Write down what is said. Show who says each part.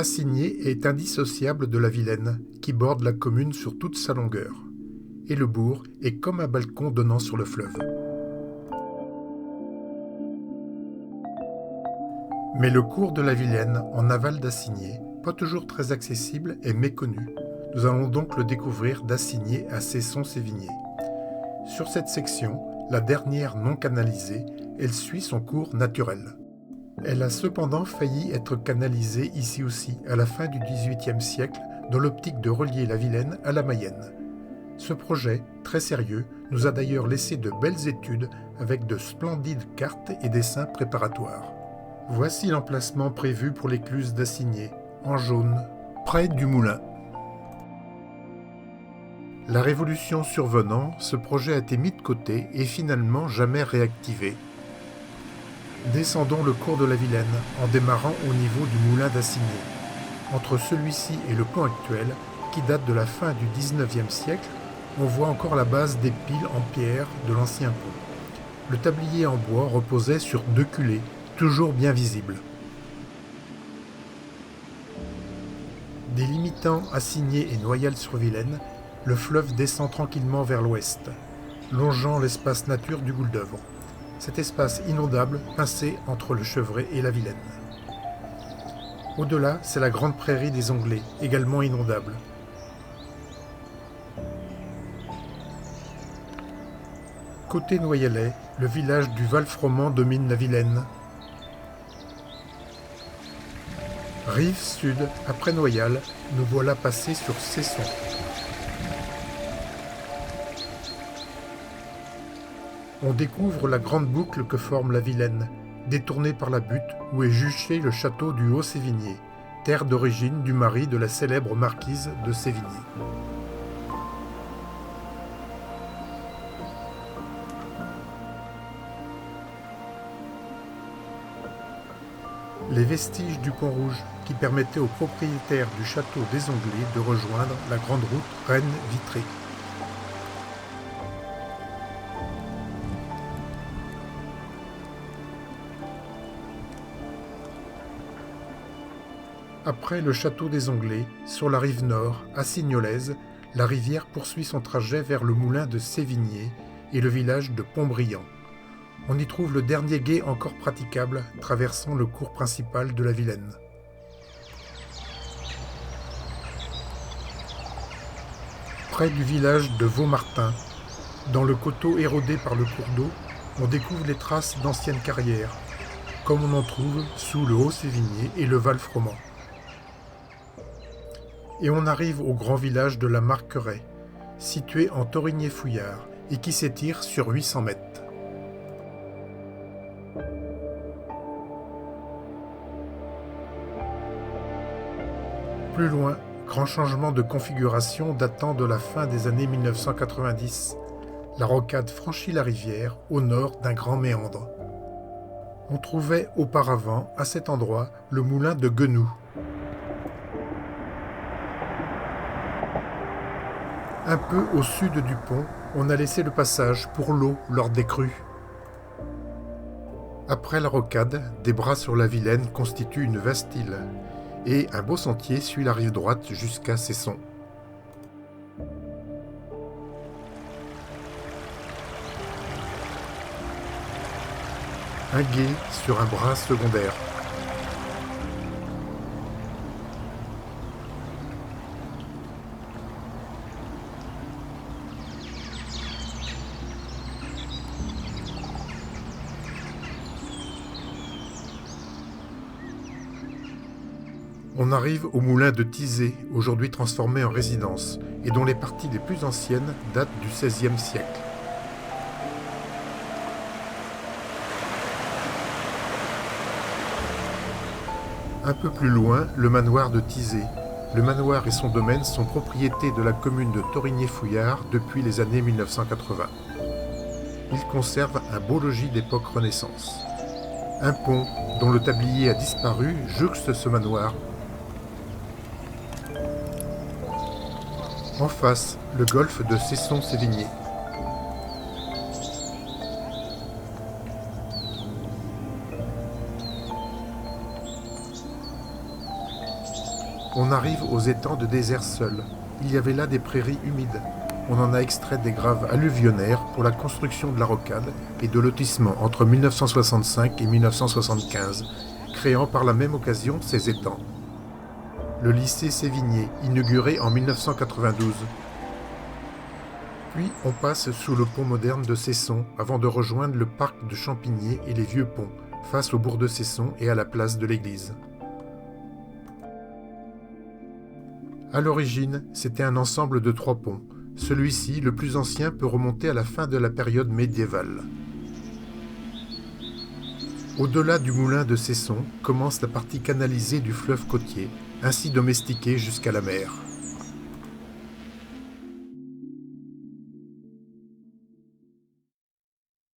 Speaker 1: Assigné est indissociable de la Vilaine, qui borde la commune sur toute sa longueur. Et le bourg est comme un balcon donnant sur le fleuve. Mais le cours de la Vilaine, en aval d'Assigné, pas toujours très accessible, est méconnu. Nous allons donc le découvrir d'Assigné à Cesson-Sévigné. Sur cette section, la dernière non canalisée, elle suit son cours naturel. Elle a cependant failli être canalisée ici aussi, à la fin du XVIIIe siècle, dans l'optique de relier la Vilaine à la Mayenne. Ce projet, très sérieux, nous a d'ailleurs laissé de belles études avec de splendides cartes et dessins préparatoires. Voici l'emplacement prévu pour l'écluse d'Assigné, en jaune, près du moulin. La Révolution survenant, ce projet a été mis de côté et finalement jamais réactivé. Descendons le cours de la Vilaine en démarrant au niveau du moulin d'Assigné. Entre celui-ci et le pont actuel, qui date de la fin du XIXe siècle, on voit encore la base des piles en pierre de l'ancien pont. Le tablier en bois reposait sur 2 culées, toujours bien visibles. Délimitant Assigné et Noyelles-sur-Vilaine, le fleuve descend tranquillement vers l'ouest, longeant l'espace nature du Gouldœuvre. Cet espace inondable pincé entre le Chevré et la Vilaine. Au-delà, c'est la grande prairie des Onglets, également inondable. Côté Noyellais, le village du Val-Froment domine la Vilaine. Rive sud, après Noyal, nous voilà passés sur Cesson. On découvre la grande boucle que forme la Vilaine, détournée par la butte où est juché le château du Haut-Sévigné, terre d'origine du mari de la célèbre marquise de Sévigné. Les vestiges du pont rouge qui permettaient aux propriétaires du château des Onglets de rejoindre la grande route Rennes-Vitré. Après le château des Onglets, sur la rive nord, à Signolaise, la rivière poursuit son trajet vers le moulin de Sévigné et le village de Pontbriand. On y trouve le dernier gué encore praticable, traversant le cours principal de la Vilaine. Près du village de Vaumartin, dans le coteau érodé par le cours d'eau, on découvre les traces d'anciennes carrières, comme on en trouve sous le Haut-Sévigné et le Val-Froment. Et on arrive au grand village de la Marqueraie, situé en Thorigné-Fouillard et qui s'étire sur 800 mètres. Plus loin, grand changement de configuration datant de la fin des années 1990. La rocade franchit la rivière au nord d'un grand méandre. On trouvait auparavant, à cet endroit, le moulin de Guenoux. Un peu au sud du pont, on a laissé le passage pour l'eau lors des crues. Après la rocade, des bras sur la Vilaine constituent une vaste île, et un beau sentier suit la rive droite jusqu'à Cesson. Un gué sur un bras secondaire. On arrive au moulin de Tizé, aujourd'hui transformé en résidence, et dont les parties les plus anciennes datent du XVIe siècle. Un peu plus loin, le manoir de Tizé. Le manoir et son domaine sont propriété de la commune de Thorigné-Fouillard depuis les années 1980. Il conserve un beau logis d'époque Renaissance. Un pont, dont le tablier a disparu, jouxte ce manoir. En face, le golfe de Cesson-Sévigné. On arrive aux étangs de Désertseul. Il y avait là des prairies humides. On en a extrait des graves alluvionnaires pour la construction de la rocade et de lotissements entre 1965 et 1975, créant par la même occasion ces étangs. Le lycée Sévigné, inauguré en 1992. Puis on passe sous le pont moderne de Cesson avant de rejoindre le parc de Champigné et les vieux ponts, face au bourg de Cesson et à la place de l'église. À l'origine, c'était un ensemble de 3 ponts. Celui-ci, le plus ancien, peut remonter à la fin de la période médiévale. Au-delà du moulin de Cesson commence la partie canalisée du fleuve côtier, ainsi domestiqué jusqu'à la mer.